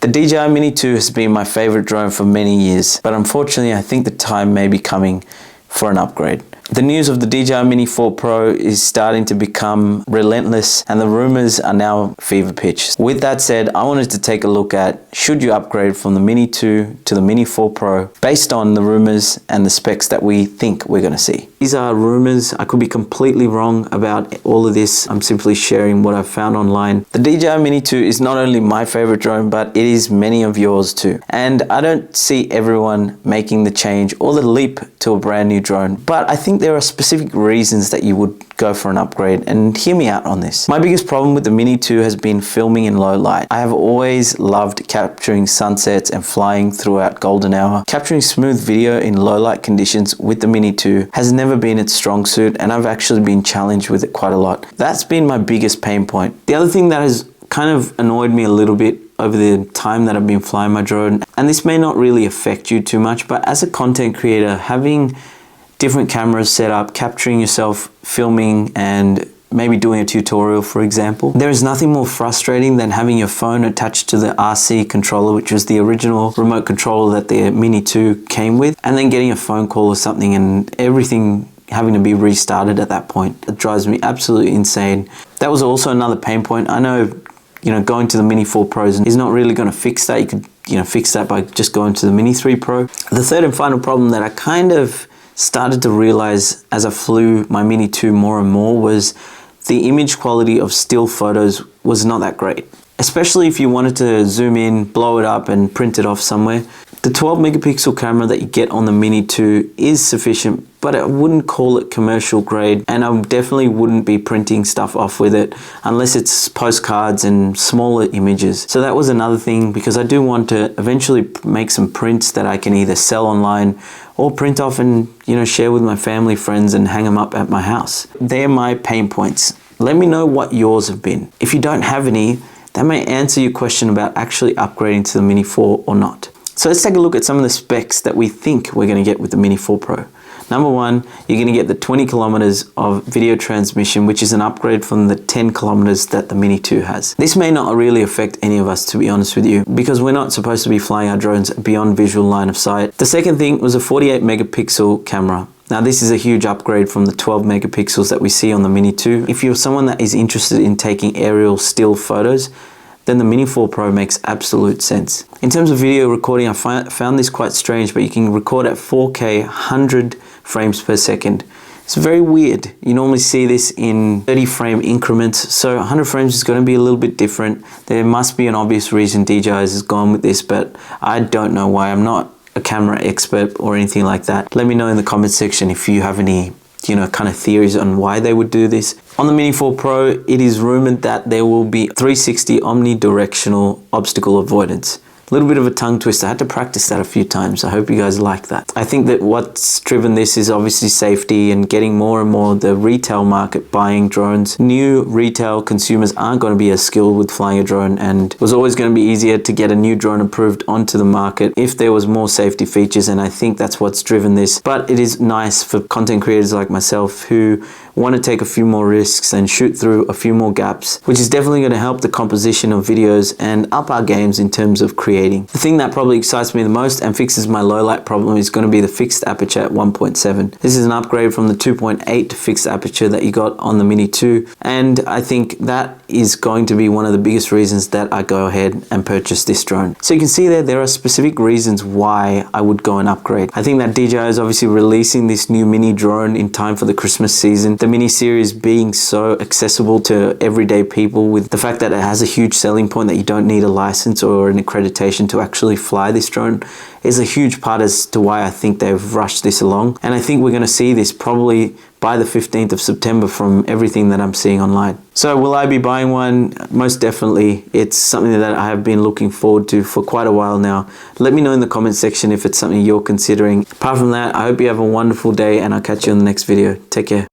The DJI Mini 2 has been my favorite drone for many years, but unfortunately I think the time may be coming for an upgrade. The news of the DJI Mini 4 Pro is starting to become relentless and the rumors are now fever pitch. With that said, I wanted to take a look at should you upgrade from the Mini 2 to the Mini 4 Pro based on the rumors and the specs that we think we're going to see. These are rumors. I could be completely wrong about all of this. I'm simply sharing what I've found online. The DJI Mini 2 is not only my favorite drone, but it is many of yours too. And I don't see everyone making the change or the leap to a brand new drone, but I think there are specific reasons that you would go for an upgrade, and hear me out on this. My biggest problem with the Mini 2 has been filming in low light. I have always loved capturing sunsets and flying throughout golden hour. Capturing smooth video in low light conditions with the Mini 2 has never been its strong suit, and I've actually been challenged with it quite a lot. That's been my biggest pain point. The other thing that has kind of annoyed me a little bit over the time that I've been flying my drone, and this may not really affect you too much, but as a content creator, having different cameras set up, capturing yourself, filming, and maybe doing a tutorial, for example. There is nothing more frustrating than having your phone attached to the RC controller, which was the original remote controller that the Mini 2 came with, and then getting a phone call or something and everything having to be restarted at that point. It drives me absolutely insane. That was also another pain point. I know, going to the Mini 4 Pros is not really going to fix that. You could, fix that by just going to the Mini 3 Pro. The third and final problem that I kind of started to realize as I flew my Mini 2 more and more was the image quality of still photos was not that great. Especially if you wanted to zoom in, blow it up and print it off somewhere. The 12 megapixel camera that you get on the Mini 2 is sufficient, but I wouldn't call it commercial grade, and I definitely wouldn't be printing stuff off with it unless it's postcards and smaller images. So that was another thing, because I do want to eventually make some prints that I can either sell online or print off and share with my family, friends, and hang them up at my house. They're my pain points. Let me know what yours have been. If you don't have any, that may answer your question about actually upgrading to the Mini 4 or not. So let's take a look at some of the specs that we think we're going to get with the Mini 4 Pro. Number one, you're going to get the 20 kilometers of video transmission, which is an upgrade from the 10 kilometers that the Mini 2 has. This may not really affect any of us, to be honest with you, because we're not supposed to be flying our drones beyond visual line of sight. The second thing was a 48 megapixel camera. Now this is a huge upgrade from the 12 megapixels that we see on the Mini 2. If you're someone that is interested in taking aerial still photos, then the Mini 4 Pro makes absolute sense. In terms of video recording, I found this quite strange, but you can record at 4K 100 frames per second. It's very weird. You normally see this in 30 frame increments, so 100 frames is going to be a little bit different. There must be an obvious reason DJI has gone with this, but I don't know why. I'm not a camera expert or anything like that. Let me know in the comment section if you have any kind of theories on why they would do this. On the Mini 4 Pro, it is rumored that there will be 360 omnidirectional obstacle avoidance. A little bit of a tongue twister. I had to practice that a few times. I hope you guys like that. I think that what's driven this is obviously safety and getting more and more the retail market buying drones. New retail consumers aren't going to be as skilled with flying a drone, and it was always going to be easier to get a new drone approved onto the market if there was more safety features, and I think that's what's driven this. But it is nice for content creators like myself who want to take a few more risks and shoot through a few more gaps, which is definitely going to help the composition of videos and up our games in terms of creating. The thing that probably excites me the most and fixes my low light problem is going to be the fixed aperture at 1.7. This is an upgrade from the 2.8 fixed aperture that you got on the Mini 2, and I think that is going to be one of the biggest reasons that I go ahead and purchase this drone. So you can see there are specific reasons why I would go and upgrade. I think that DJI is obviously releasing this new Mini drone in time for the Christmas season. The Mini series being so accessible to everyday people, with the fact that it has a huge selling point that you don't need a license or an accreditation to actually fly this drone, is a huge part as to why I think they've rushed this along. And I think we're going to see this probably by the 15th of September from everything that I'm seeing online. So will I be buying one? Most definitely. It's something that I have been looking forward to for quite a while now. Let me know in the comment section if it's something you're considering. Apart from that, I hope you have a wonderful day, and I'll catch you in the next video. Take care.